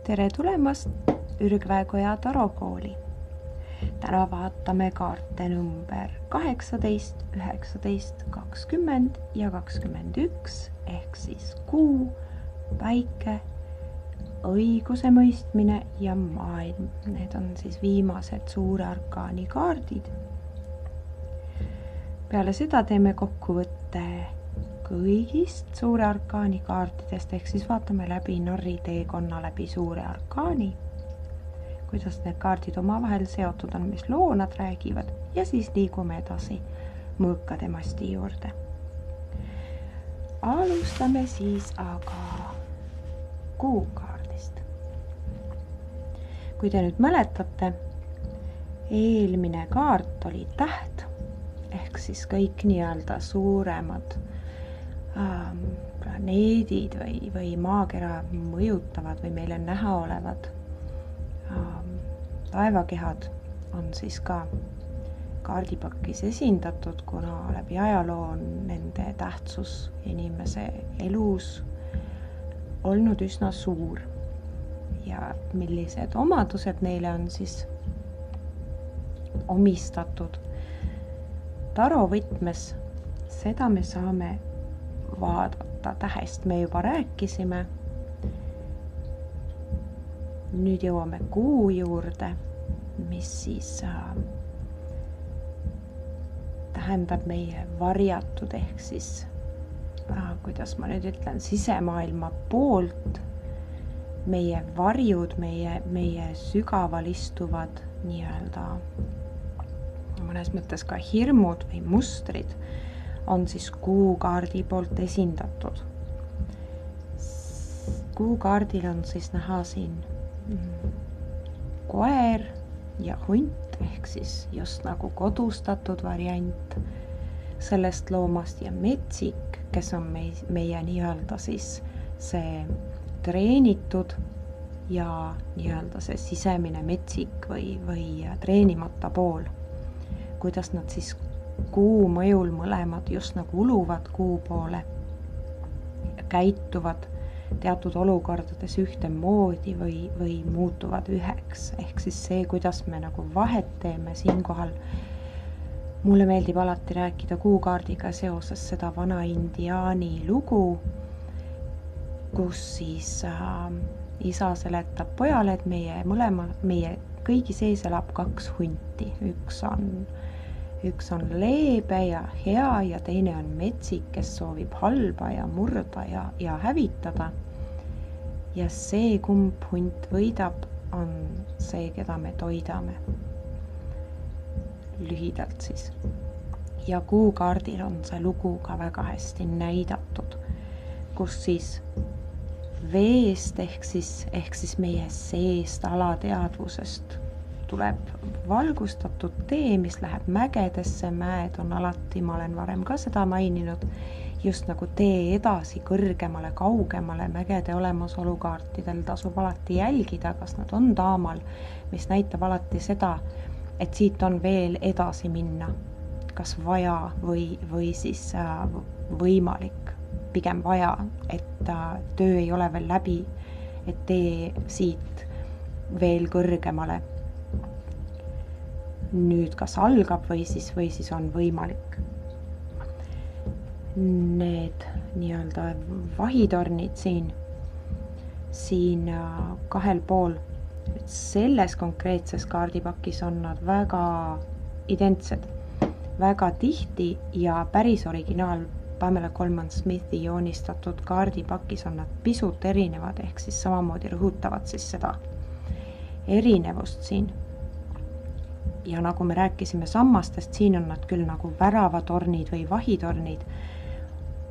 Tere tulemast Ürgväekoja tarokooli. Täna vaatame kaarte number 18, 19, 20 ja 21 ehk siis kuu, päike, õiguse mõistmine ja maailm. Need on siis viimased suure arkaani kaardid. Peale seda teeme kokkuvõtte kõigist suure arkaani kaartidest, ehk siis vaatame läbi narri teekonna läbi suure arkaani, kuidas need kaardid omavahel seotud on, mis loo nad räägivad, ja siis liigume edasi mõõkade masti juurde. Alustame siis aga kuukaardist. Kui te nüüd mäletate, eelmine kaart oli täht, ehk siis kõik nii-öelda suuremad planeedid või maakera mõjutavad või meile näha olevad taevakehad on siis ka kaardipakis esindatud, kuna läbi ajaloo on nende tähtsus inimese elus olnud üsna suur. Ja millised omadused neile on siis omistatud tarovõtmes, seda me saame vaadata tähest, me juba rääkisime. Nüüd jõuame kuu juurde, mis siis tähendab meie varjatud ehk siis, kuidas ma nüüd ütlen, sisemaailma poolt, meie varjud, meie sügaval istuvad nii-öelda mõnes mõttes ka hirmud või mustrid on siis kuukaardi poolt esindatud. Kuukaardil on siis näha siin koer ja hunt, ehk siis just nagu kodustatud variant sellest loomast, ja metsik, kes on meie nii-öelda siis see treenitud ja nii-öelda see sisemine metsik või treenimata pool. Kuidas nad siis kuu mõjul mõlemad just nagu uluvad kuu poole ja käituvad teatud olukordades ühtemoodi või muutuvad üheks. Ehk siis see, kuidas me nagu vahet teeme siinkohal. Mulle meeldib alati rääkida kuukaardiga seoses seda vana indiaani lugu, kus siis isa seletab pojale, et meie kõigi sees elab kaks hunti. Üks on leebe ja hea ja teine on metsik, kes soovib halba ja murda ja hävitada. Ja see, kumb hunt võidab, on see, keda me toidame. Lühidalt siis. Ja kuukaardil on see lugu ka väga hästi näidatud, kus siis veest ehk siis meie seest alateadvusest tuleb valgustatud tee, mis läheb mägedesse. Mäed on alati, ma olen varem ka seda maininud, just nagu tee edasi kõrgemale, kaugemale. Mägede olemasolukaartidel tasub alati jälgida, kas nad on taamal, mis näitab alati seda, et siit on veel edasi minna, kas vaja või siis võimalik, pigem vaja, et töö ei ole veel läbi, et tee siit veel kõrgemale nüüd kas algab või siis on võimalik. Need nii-öelda vahitornid siin kahel pool, selles konkreetses kaardipakis on nad väga identsed, väga tihti, ja päris originaal Pamela Colman Smithi joonistatud kaardipakis on nad pisut erinevad, ehk siis samamoodi rõhutavad siis seda erinevust siin. Ja nagu me rääkisime sammastest, siin on nad küll nagu väravatornid või vahitornid,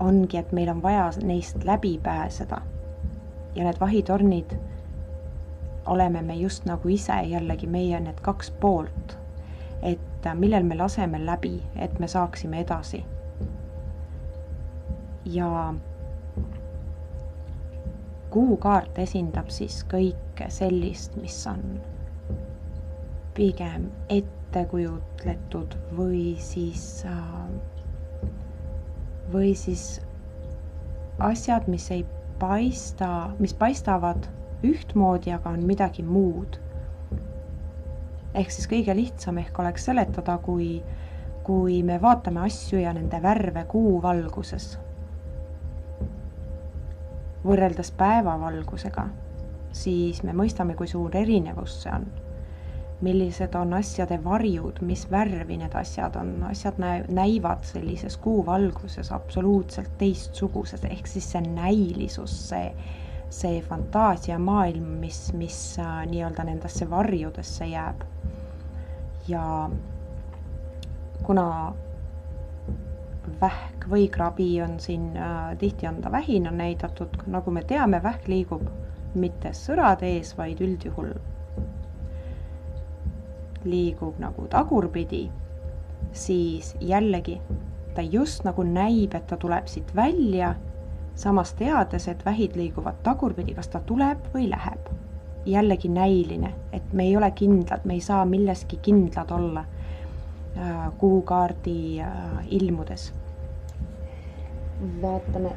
ongi, et meil on vaja neist läbi pääseda. Ja need vahitornid oleme me just nagu ise, jällegi meie need kaks poolt, et millel me laseme läbi, et me saaksime edasi. Ja kuukaart esindab siis kõike sellist, mis on pigem ettekujutletud või siis asjad, mis paistavad ühtmoodi, aga on midagi muud. Ehk siis kõige lihtsam ehk oleks seletada, kui me vaatame asju ja nende värve kuu valguses. Võrreldes päevavalgusega, siis me mõistame, kui suur erinevus see on. Millised on asjade varjud, mis värvi need asjad on. Asjad näivad sellises kuu valguses absoluutselt teistsuguses, ehk siis see näilisus, see fantaasia maailm, mis nii-öelda nendesse varjudesse jääb. Ja kuna vähk või krabi on siin, tihti on ta vähina näidatud, nagu me teame, vähk liigub mitte sõrade ees, vaid üldjuhul liigub nagu tagurpidi, siis jällegi ta just nagu näib, et ta tuleb siit välja, samas teades, et vähid liiguvad tagurpidi, kas ta tuleb või läheb. Jällegi näiline, et me ei ole kindlad, me ei saa milleski kindlad olla kuukaardi ilmudes. Vaatame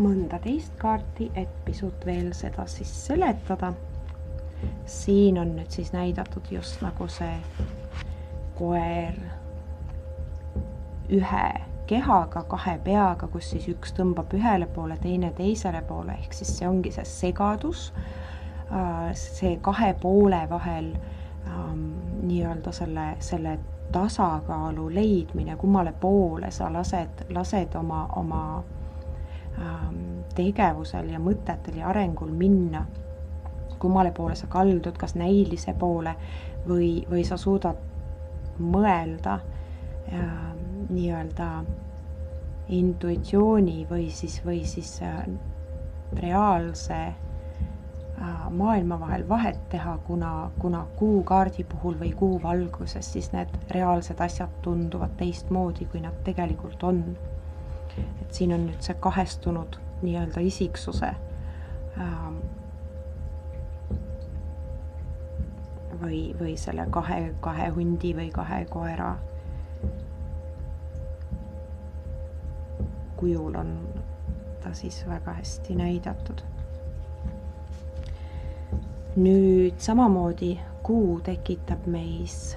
mõnda teist kaarti, et pisut veel seda siis seletada. Siin on nüüd siis näidatud just nagu see koer ühe kehaga, kahe peaga, kus siis üks tõmbab ühele poole, teine teisele poole, ehk siis see ongi see segadus, see kahe poole vahel nii-öelda selle tasakaalu leidmine, kummale poole sa lased oma tegevusel ja mõtetel ja arengul minna, kummale poole sa kaldud, kas näilise poole või sa suudad mõelda nii-öelda intuitsiooni või siis reaalse maailma vahel vahet teha, kuna kuukaardi puhul või kuu valguses siis need reaalsed asjad tunduvad teistmoodi, kui nad tegelikult on. Et siin on nüüd see kahestunud nii-öelda isiksuse või selle kahe hundi või kahe koera kujul on ta siis väga hästi näidatud. Nüüd samamoodi kuu tekitab meis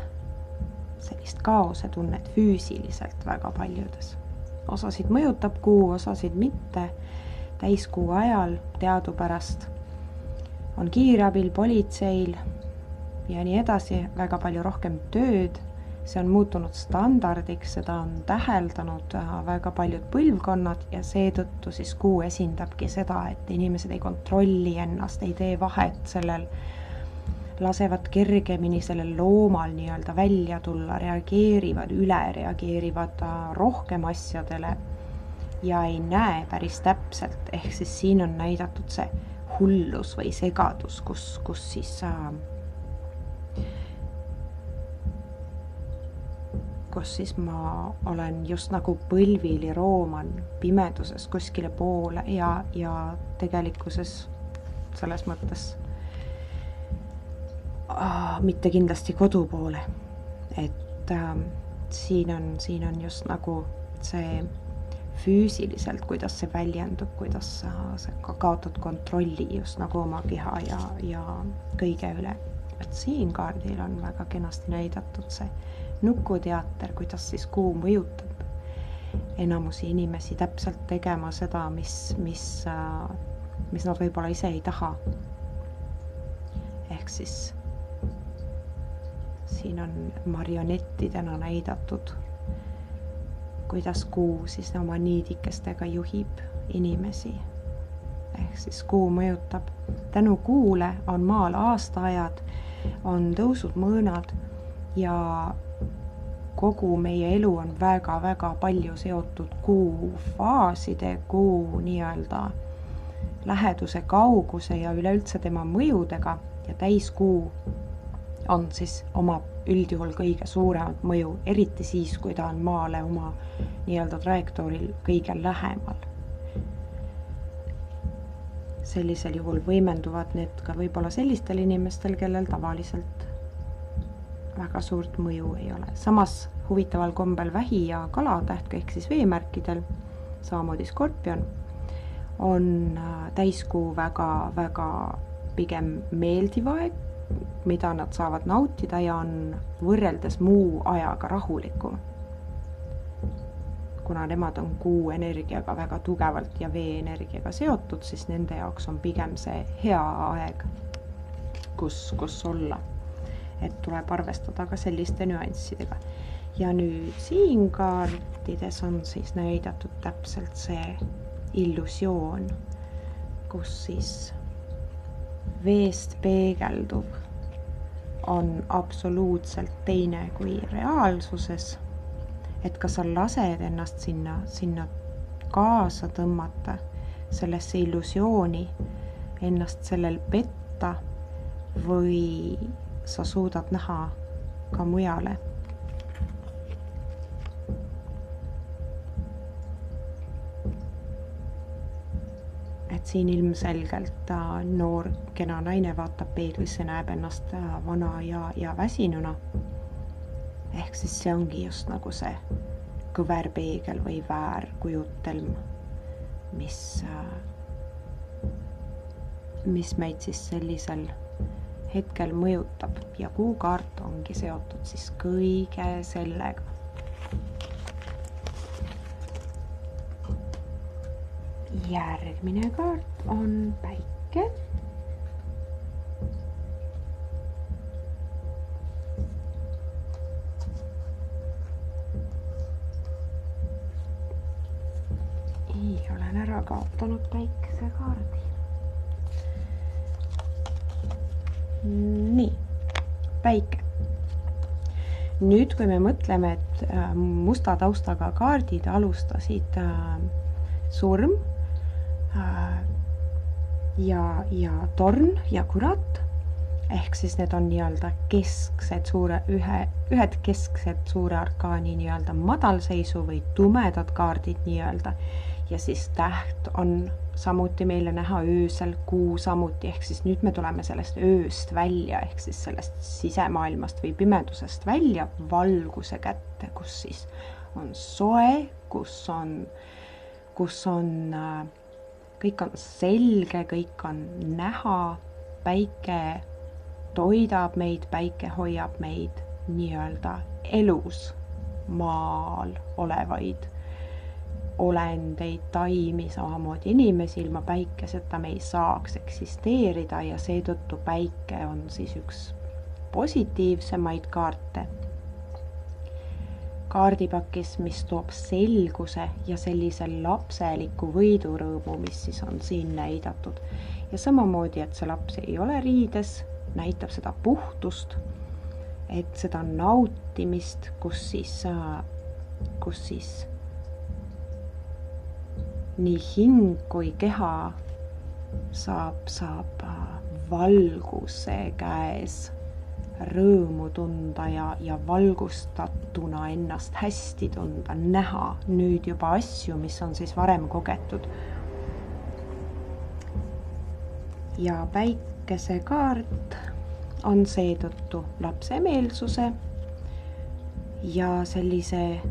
sellist kaose tunnet füüsiliselt väga paljudes. Osasid mõjutab kuu, osasid mitte. Täiskuu ajal teadupärast on kiirabil, politseil ja nii edasi väga palju rohkem tööd. See on muutunud standardiks, seda on täheldanud väga paljud põlvkonnad ja seetõttu siis kuu esindabki seda, et inimesed ei kontrolli ennast, ei tee vahet sellel, lasevad kergemini sellel loomal nii-öelda välja tulla, reageerivad rohkem asjadele ja ei näe päris täpselt, ehk siis siin on näidatud see hullus või segadus, kus siis ma olen just nagu põlvili rooman pimeduses kuskile poole ja tegelikkuses selles mõttes mitte kindlasti kodu poole. Et siin on just nagu see füüsiliselt, kuidas see väljendub, kuidas sa kaotad kontrolli just nagu oma keha ja kõige üle. Et siin kaardil on väga kenasti näidatud see nukuteater, kuidas siis kuu mõjutab enamusi inimesi täpselt tegema seda, mis nad võib-olla ise ei taha. Ehk siis siin on marionettidena näidatud, kuidas kuu siis oma niidikestega juhib inimesi. Ehk siis kuu mõjutab. Tänu kuule on maal aastaajad, on tõusud mõõnad ja kogu meie elu on väga-väga palju seotud kuu faaside, kuu nii-öelda läheduse, kauguse ja üleüldse tema mõjudega ja täiskuu on siis oma üldjuhul kõige suuremat mõju, eriti siis, kui ta on maale oma nii-öelda trajektooril kõige lähemal. Sellisel juhul võimenduvad need ka võib-olla sellistel inimestel, kellel tavaliselt väga suurt mõju ei ole. Samas huvitaval kombel vähi ja kalatäht, ehk siis veemärkidel, samamoodi skorpion, on täiskuu väga-väga pigem meeldiv aeg, mida nad saavad nautida ja on võrreldes muu ajaga rahulikum. Kuna nemad on kuu energiaga väga tugevalt ja vee energiaga seotud, siis nende jaoks on pigem see hea aeg, kus olla. Et tuleb arvestada ka selliste nüanssidega. Ja nüüd siin kaartides on siis näidatud täpselt see illusioon, kus siis veest peegelduv on absoluutselt teine kui reaalsuses. Et kas sa lased ennast sinna kaasa tõmmata sellesse illusiooni, ennast sellel petta või sa suudad näha ka mujale. Et siin ilmselgelt noor kena naine vaatab peeglisse, näeb ennast vana ja väsinuna. Ehk siis see ongi just nagu see kõverpeegel või väärkujutelm, mis meid siis sellisel hetkel mõjutab ja kuukaart ongi seotud siis kõige sellega. Järgmine kaart on päike. Olen ära kaotanud päikesekaardi. Nii, päike. Nüüd, kui me mõtleme, et musta taustaga kaardid alustasid surm ja torn ja kurat, ehk siis need on nii-öelda kesksed ühed kesksed suure arkaani nii-öelda madalseisu või tumedad kaardid nii-öelda. Ja siis täht on samuti meile näha öösel, kuu samuti, ehk siis nüüd me tuleme sellest ööst välja, ehk siis sellest sisemaailmast või pimedusest välja valguse kätte, kus siis on soe, kus on kõik on selge, kõik on näha, päike toidab meid, päike hoiab meid nii-öelda elus maal olevaid olendeid, taimi, samamoodi inimesi, ilma päikeseta me ei saaks eksisteerida ja seetõttu päike on siis üks positiivsemaid kaarte. Kaardipakis, mis toob selguse ja sellise lapseliku võidurõõmu, mis siis on siin näidatud. Ja samamoodi, et see laps ei ole riides, näitab seda puhtust, et seda nautimist, kus siis nii hing kui keha saab valguse käes rõõmu tunda ja valgustatuna ennast hästi tunda, näha nüüd juba asju, mis on siis varem kogetud. Ja päikesekaart on seetõttu lapsemeelsuse ja sellise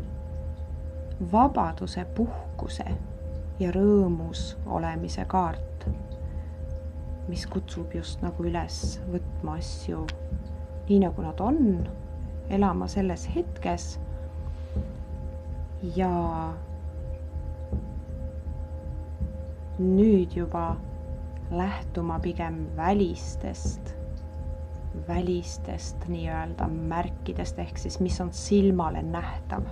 vabaduse, puhkuse ja rõõmus olemise kaart, mis kutsub just nagu üles võtma asju nii nagu nad on, elama selles hetkes ja nüüd juba lähtuma pigem välistest nii-öelda märkidest, ehk siis mis on silmale nähtav.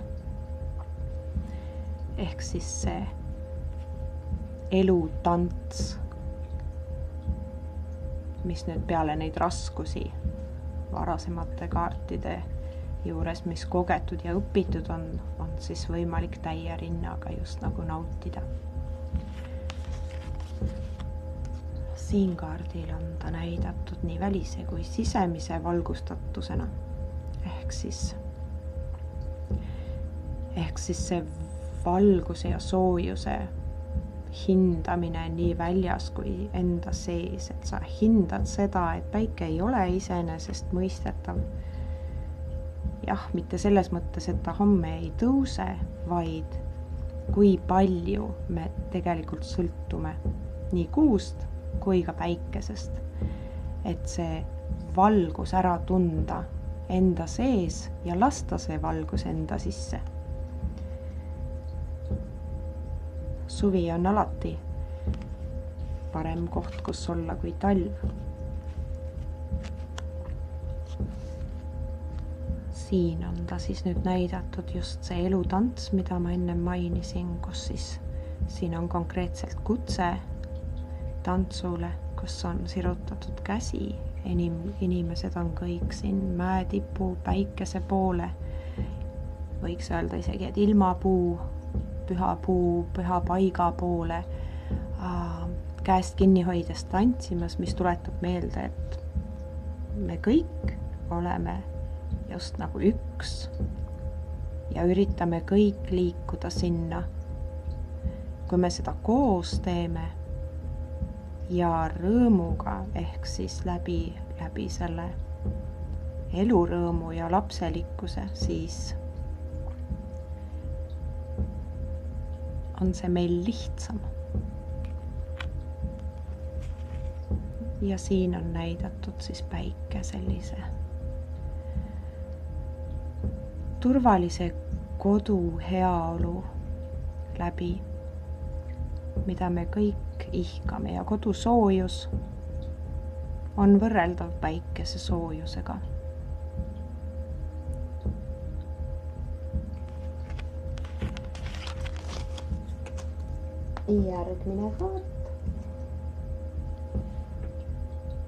Ehk siis see elutants, mis nüüd peale neid raskusi varasemate kaartide juures, mis kogetud ja õpitud on siis võimalik täie rinnaga just nagu nautida. Siin kaardil on ta näidatud nii välise kui sisemise valgustatusena. Ehk siis see valguse ja soojuse hindamine nii väljas kui enda sees, et sa hindad seda, et päike ei ole iseenesest mõistetav. Jah, mitte selles mõttes, et ta homme ei tõuse, vaid kui palju me tegelikult sõltume nii kuust kui ka päikesest. et see valgus ära tunda enda sees ja lasta see valgus enda sisse. Suvi on alati parem koht, kus olla kui talv. Siin on ta siis nüüd näidatud just see elutants, mida ma enne mainisin, kus siis siin on konkreetselt kutse tantsule, kus on sirutatud käsi. Inimesed on kõik siin mäetipu, päikese poole. Võiks öelda isegi, et ilmapuu, püha paiga poole käest kinni hoides tantsimas, mis tuletab meelde, et me kõik oleme just nagu üks ja üritame kõik liikuda sinna. Kui me seda koos teeme ja rõõmuga ehk siis läbi selle elurõõmu ja lapselikkuse, siis on see meil lihtsam. Ja siin on näidatud siis päike sellise turvalise kodu heaolu läbi, mida me kõik ihkame, ja kodusoojus on võrreldav päikese soojusega. Järgmine kaart.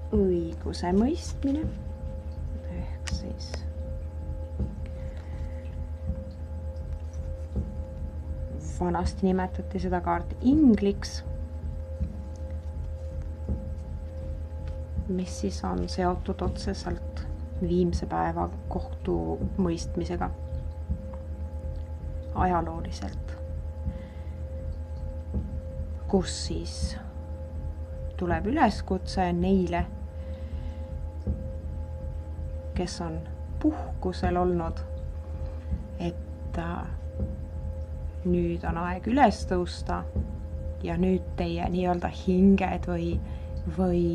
Õiguse mõistmine ehk siis vanasti nimetati seda kaarti ingliks, mis siis on seotud otseselt viimse päeva kohtumõistmisega ajalooliselt, kus siis tuleb üleskutse neile, kes on puhkusel olnud, et nüüd on aeg üles tõusta ja nüüd teie nii-öelda hinged või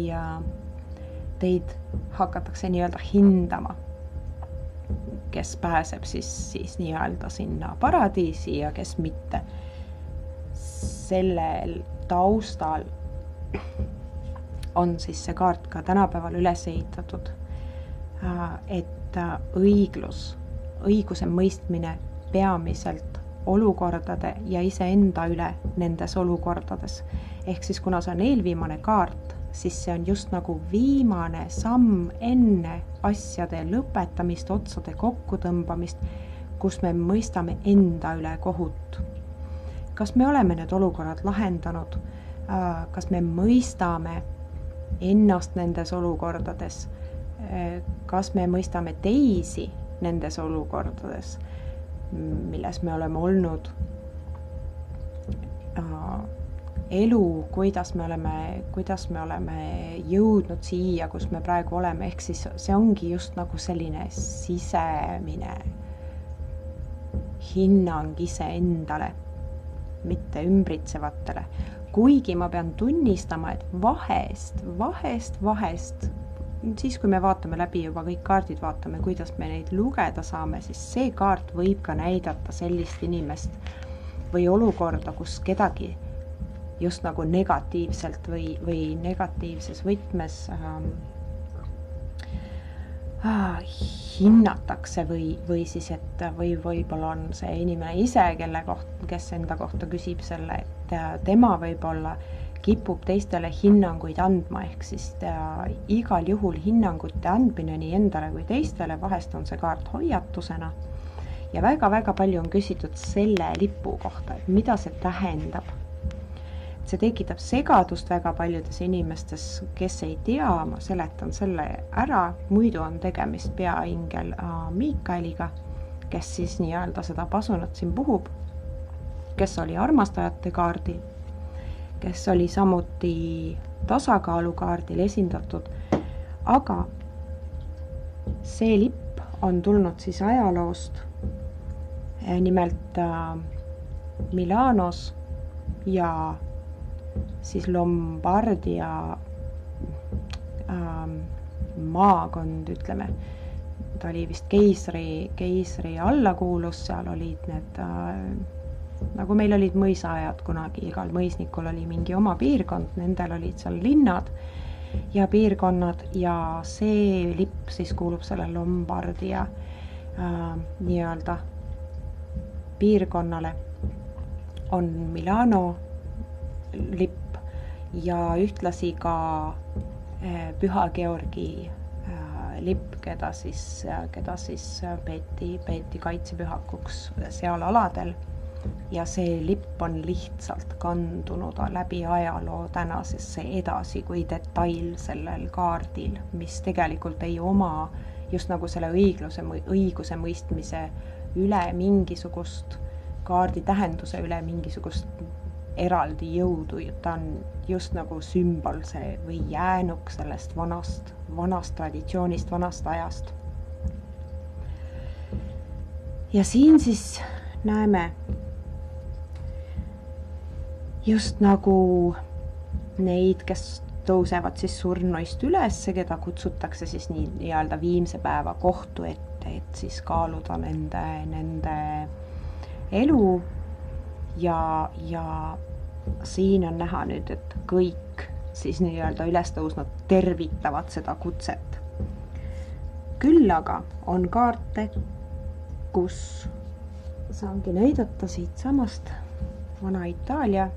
teid hakatakse nii-öelda hindama, kes pääseb siis nii-öelda sinna paradiisi ja kes mitte. Sellel taustal on siis see kaart ka tänapäeval üles ehitatud, et õiguse mõistmine peamiselt olukordade ja iseenda üle nendes olukordades. Ehk siis kuna see on eelviimane kaart, siis see on just nagu viimane samm enne asjade lõpetamist, otsade kokkutõmbamist, kus me mõistame enda üle kohut. Kas me oleme need olukorrad lahendanud? Kas me mõistame ennast nendes olukordades? Kas me mõistame teisi nendes olukordades, milles me oleme olnud? Elu, kuidas me oleme jõudnud siia, kus me praegu oleme, ehk siis see ongi just nagu selline sisemine hinnang iseendale, mitte ümbritsevatele. Kuigi ma pean tunnistama, et vahest, siis kui me vaatame läbi juba kõik kaardid, vaatame, kuidas me neid lugeda saame, siis see kaart võib ka näidata sellist inimest või olukorda, kus kedagi just nagu negatiivselt või negatiivses võtmes hinnatakse või siis, et võib-olla on see inimene ise, kes enda kohta küsib selle, et tema võib-olla kipub teistele hinnanguid andma, ehk siis igal juhul hinnangute andmine nii endale kui teistele, vahest on see kaart hoiatusena. Ja väga-väga palju on küsitud selle lipu kohta, et mida see tähendab. See tekitab segadust väga paljudes inimestes, kes ei tea, ma seletan selle ära, muidu on tegemist peaingel Miikaeliga, kes siis nii-öelda seda pasunat siin puhub, kes oli armastajate kaardil, kes oli samuti tasakaalukaardil esindatud, aga see lipp on tulnud siis ajaloost, nimelt Milanos ja siis Lombardia maakond, ütleme, ta oli vist keisri alla kuulus, seal olid need, nagu meil olid mõisaajad kunagi, igal mõisnikul oli mingi oma piirkond, nendel olid seal linnad ja piirkonnad ja see lipp siis kuulub selle Lombardia nii-öelda piirkonnale, on Milano lipp ja ühtlasi ka Püha Georgi lipp, keda siis peeti kaitsepühakuks seal aladel ja see lipp on lihtsalt kandunud läbi ajaloo tänasesse edasi kui detail sellel kaardil, mis tegelikult ei oma just nagu selle õiguse mõistmise üle mingisugust, kaardi tähenduse üle mingisugust eraldi jõudu, ta on just nagu sümbol see või jäänuk sellest vanast traditsioonist, vanast ajast. Ja siin siis näeme just nagu neid, kes tõusevad siis surnuist üles, keda kutsutakse siis nii-öelda viimse päeva kohtu ette, et siis kaaluda nende elu ja siin on näha nüüd, et kõik siis nii-öelda üles tõusnud tervitavad seda kutset. Küll aga on kaarte, kus saangi näidata siit samast Vana-Itaalia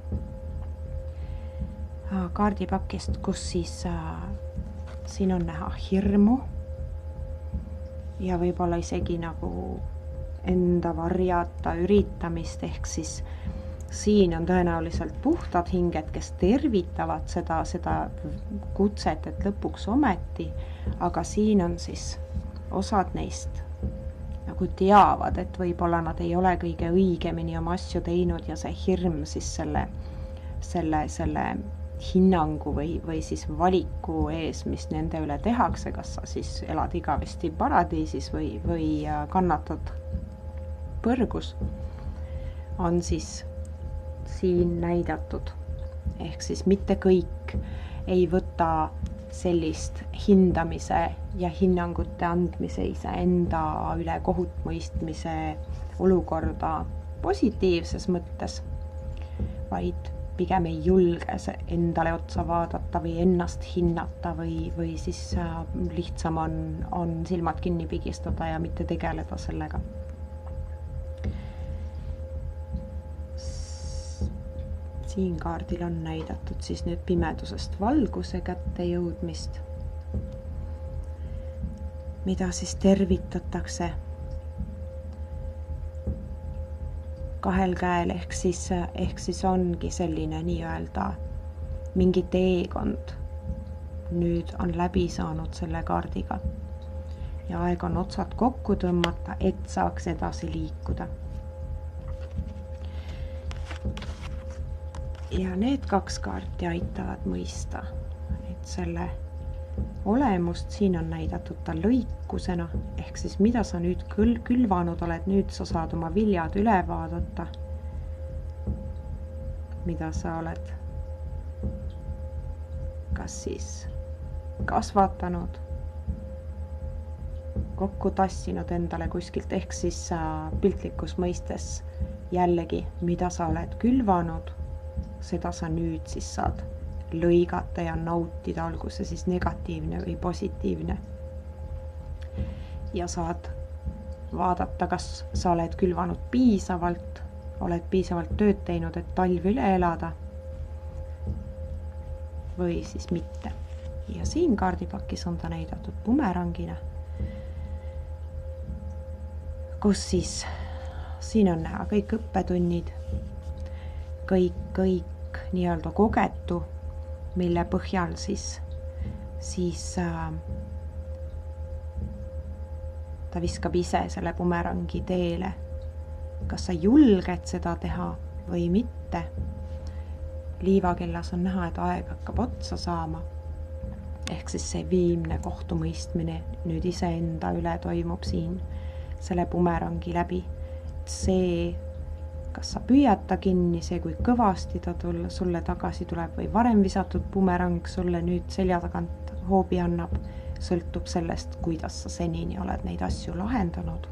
kaardipakist, kus siis siin on näha hirmu ja võib-olla isegi nagu enda varjata üritamist, ehk siis siin on tõenäoliselt puhtad hinged, kes tervitavad seda kutset, et lõpuks ometi, aga siin on siis osad neist nagu teavad, et võib-olla nad ei ole kõige õigemini oma asju teinud ja see hirm siis selle hinnangu või siis valiku ees, mis nende üle tehakse, kas sa siis elad igavesti paradiisis või kannatad põrgus, on siis siin näidatud. Ehk siis mitte kõik ei võta sellist hindamise ja hinnangute andmise iseenda üle kohut mõistmise olukorda positiivses mõttes, vaid pigem ei julge endale otsa vaadata või ennast hinnata või siis lihtsam on silmad kinni pigistada ja mitte tegeleda sellega. Siin kaardil on näidatud siis nüüd pimedusest valguse kätte jõudmist, mida siis tervitatakse kahel käel, ehk siis ongi selline nii-öelda mingi teekond nüüd on läbi saanud selle kaardiga ja aeg on otsad kokku tõmmata, et saaks edasi liikuda. Ja need kaks kaarti aitavad mõista, et selle olemust siin on näidatud ta lõikusena, ehk siis mida sa nüüd külvanud oled, nüüd sa saad oma viljad üle vaadata, mida sa oled kas siis kasvatanud, kokku tassinud endale kuskilt, ehk siis piltlikus mõistes jällegi, mida sa oled külvanud, seda sa nüüd siis saad lõigata ja nautida, olgu see siis negatiivne või positiivne. Ja saad vaadata, kas sa oled külvanud piisavalt, oled piisavalt tööd teinud, et talv üle elada või siis mitte. Ja siin kaardipakis on ta näidatud bumerangina, kus siis siin on näha kõik õppetunnid, kõik nii-öelda kogetu, mille põhjal siis ta viskab ise selle bumerangi teele. Kas sa julged seda teha või mitte? Liivakellas on näha, et aeg hakkab otsa saama. Ehk siis see viimne kohtumõistmine nüüd iseenda üle toimub siin selle bumerangi läbi. See, kas sa püüad ta kinni, see kui kõvasti ta sulle tagasi tuleb või varem visatud bumerang sulle nüüd selja tagant hoobi annab sõltub sellest, kuidas sa senini oled neid asju lahendanud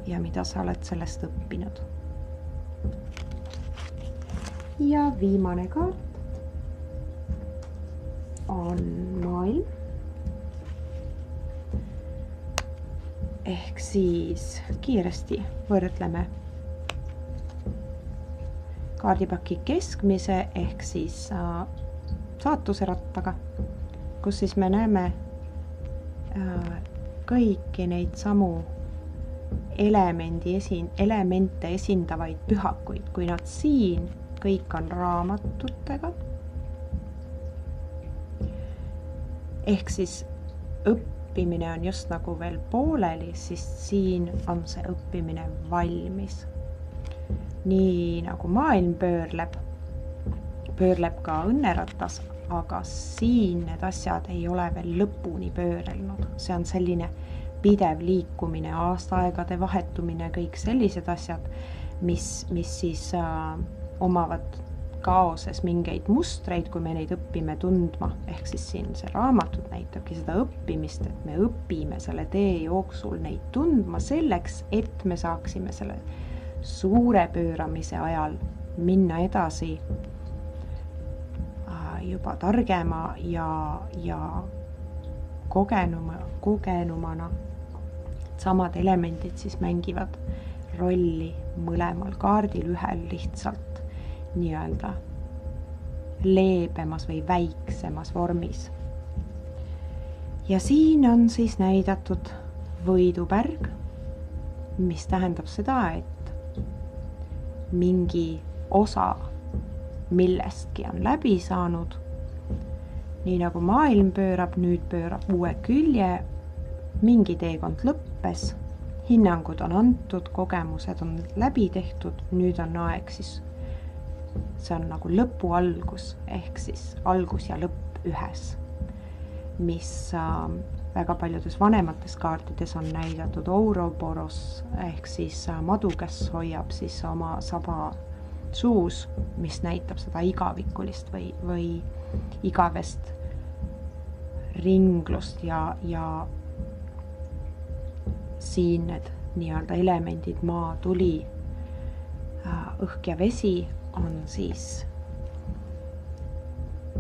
ja mida sa oled sellest õppinud. Ja viimane kaart on maailm. Ehk siis kiiresti võrdleme kaardipaki keskmise ehk siis saatuse rattaga, kus siis me näeme kõiki neid samu elemente esindavaid pühakuid, kui nad siin kõik on raamatutega. Ehk siis õppimine on just nagu veel pooleli, siis siin on see õppimine valmis. Nii nagu maailm pöörleb ka õnneratas, aga siin need asjad ei ole veel lõpuni pöörelnud. See on selline pidev liikumine, aastaaegade vahetumine, kõik sellised asjad, mis siis omavad kaoses mingeid mustreid, kui me neid õpime tundma. Ehk siis siin see raamatud näitabki seda õppimist, et me õpime selle tee jooksul neid tundma selleks, et me saaksime selle suure pööramise ajal minna edasi juba targema ja kogenumana. Samad elemendid siis mängivad rolli mõlemal kaardil, ühel lihtsalt nii-öelda leebemas või väiksemas vormis. Ja siin on siis näidatud võidupärg, mis tähendab seda, et mingi osa millestki on läbi saanud. Nii nagu maailm pöörab, nüüd pöörab uue külje, mingi teekond lõppes, hinnangud on antud, kogemused on läbi tehtud, nüüd on aeg siis, see on nagu lõpu algus, ehk siis algus ja lõpp ühes, mis väga paljudes vanemates kaartides on näidatud Ouroboros, ehk siis madu, kes hoiab siis oma saba suus, mis näitab seda igavikulist või igavest ringlust ja siin need nii-öelda elemendid, maa, tuli, õhk ja vesi on siis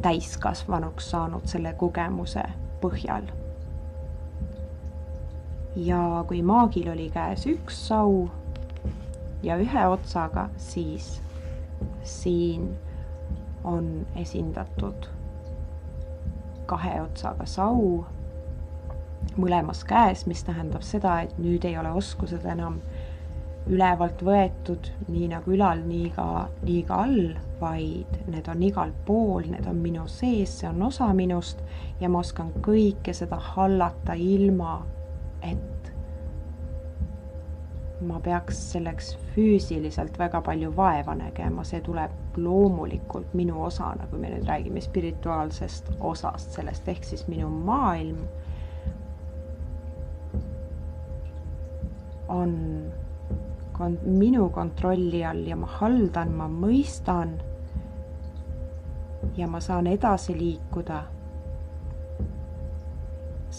täiskasvanuks saanud selle kogemuse põhjal. Ja kui maagil oli käes üks sau ja ühe otsaga, siis siin on esindatud kahe otsaga sau mõlemas käes, mis tähendab seda, et nüüd ei ole oskused enam ülevalt võetud, nii nagu ülal, nii ka all, vaid need on igal pool, need on minu sees, see on osa minust ja ma oskan kõike seda hallata ilma, et ma peaks selleks füüsiliselt väga palju vaeva nägema, see tuleb loomulikult minu osana, kui me nüüd räägime spirituaalsest osast sellest, ehk siis minu maailm on minu kontrolli all ja ma haldan, ma mõistan ja ma saan edasi liikuda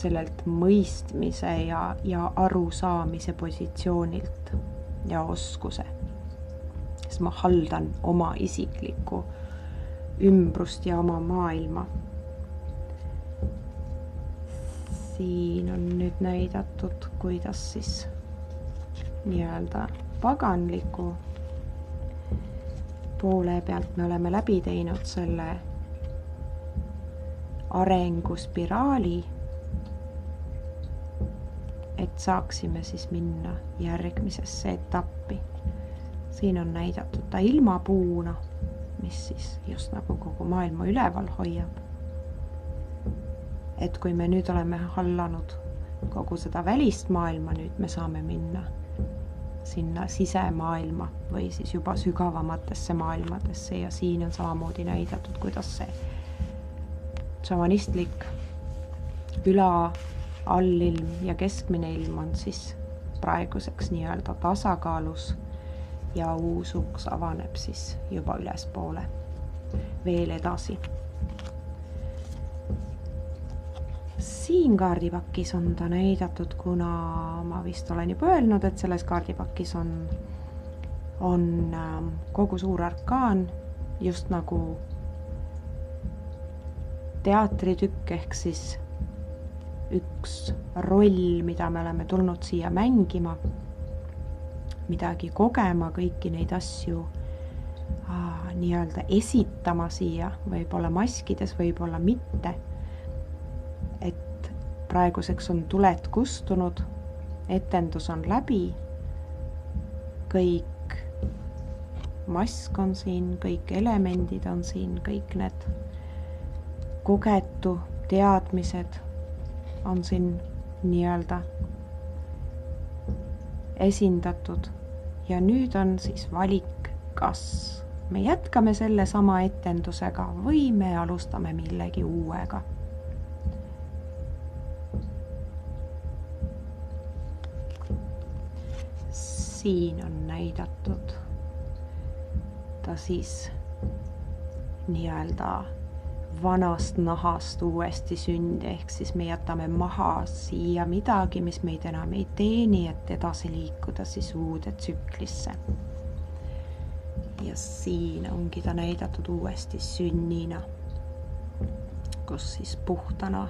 sellelt mõistmise ja arusaamise positsioonilt ja oskuse. Sest ma haldan oma isiklikku ümbrust ja oma maailma. Siin on nüüd näidatud, kuidas siis nii-öelda paganliku poole pealt me oleme läbi teinud selle arenguspiraali, et saaksime siis minna järgmisesse etappi. Siin on näidatud ta ilmapuuna, mis siis just nagu kogu maailma üleval hoiab. Et kui me nüüd oleme hallanud kogu seda välist maailma, nüüd me saame minna sinna sisemaailma või siis juba sügavamatesse maailmadesse ja siin on samamoodi näidatud, kuidas see šamanistlik üla, allilm ja keskmine ilm on siis praeguseks nii-öelda tasakaalus ja uus uks avaneb siis juba ülespoole veel edasi. siin kaardipakis on ta näidatud, kuna ma vist olen juba öelnud, et selles kaardipakis on kogu suur arkaan, just nagu teatritükk, ehk siis üks roll, mida me oleme tulnud siia mängima, midagi kogema, kõiki neid asju nii-öelda esitama siia, võib-olla maskides, võib-olla mitte. Et praeguseks on tuled kustunud, etendus on läbi, kõik mask on siin, kõik elemendid on siin, kõik need kogetu teadmised on siin nii-öelda esindatud. Ja nüüd on siis valik, kas me jätkame selle sama etendusega või me alustame millegi uuega. Siin on näidatud ta siis nii-öelda vanast nahast uuesti sündi, ehk siis me jätame maha siia midagi, mis meid enam ei teeni, et edasi liikuda siis uude tsüklisse. Ja siin ongi ta näidatud uuesti sünnina, kus siis puhtana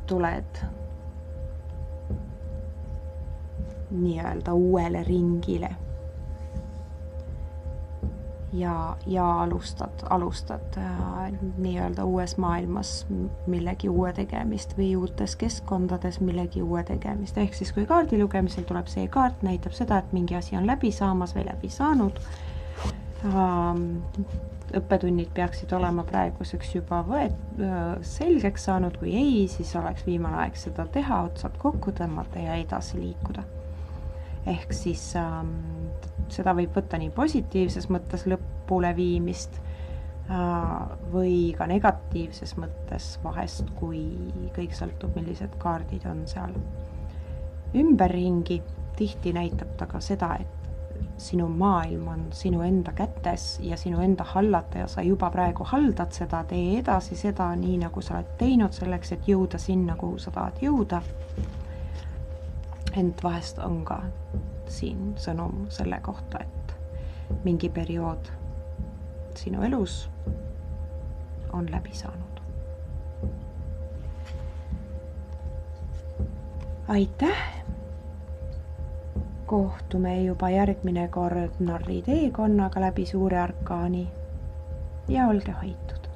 tuled nii-öelda uuele ringile ja alustad nii-öelda uues maailmas millegi uue tegemist või uutes keskkondades millegi uue tegemist. Ehk siis kui kaardi lugemisel tuleb see kaart, näitab seda, et mingi asi on läbi saamas või läbi saanud. Õppetunnid peaksid olema praeguseks juba selgeks saanud, kui ei, siis oleks viimane aeg seda teha, otsad kokku tõmmata ja edasi liikuda. Ehk siis seda võib võtta nii positiivses mõttes lõpule viimist või ka negatiivses mõttes vahest, kui kõik sõltub, millised kaardid on seal ümberringi. Tihti näitab ta ka seda, et sinu maailm on sinu enda kätes ja sinu enda hallata ja sa juba praegu haldad seda, tee edasi seda nii, nagu sa oled teinud selleks, et jõuda sinna, kuhu sa tahad jõuda. Ent vahest on ka siin sõnum selle kohta, et mingi periood sinu elus on läbi saanud. Aitäh! Kohtume juba järgmine kord narri teekonnaga läbi suure arkaani ja olge hoitud!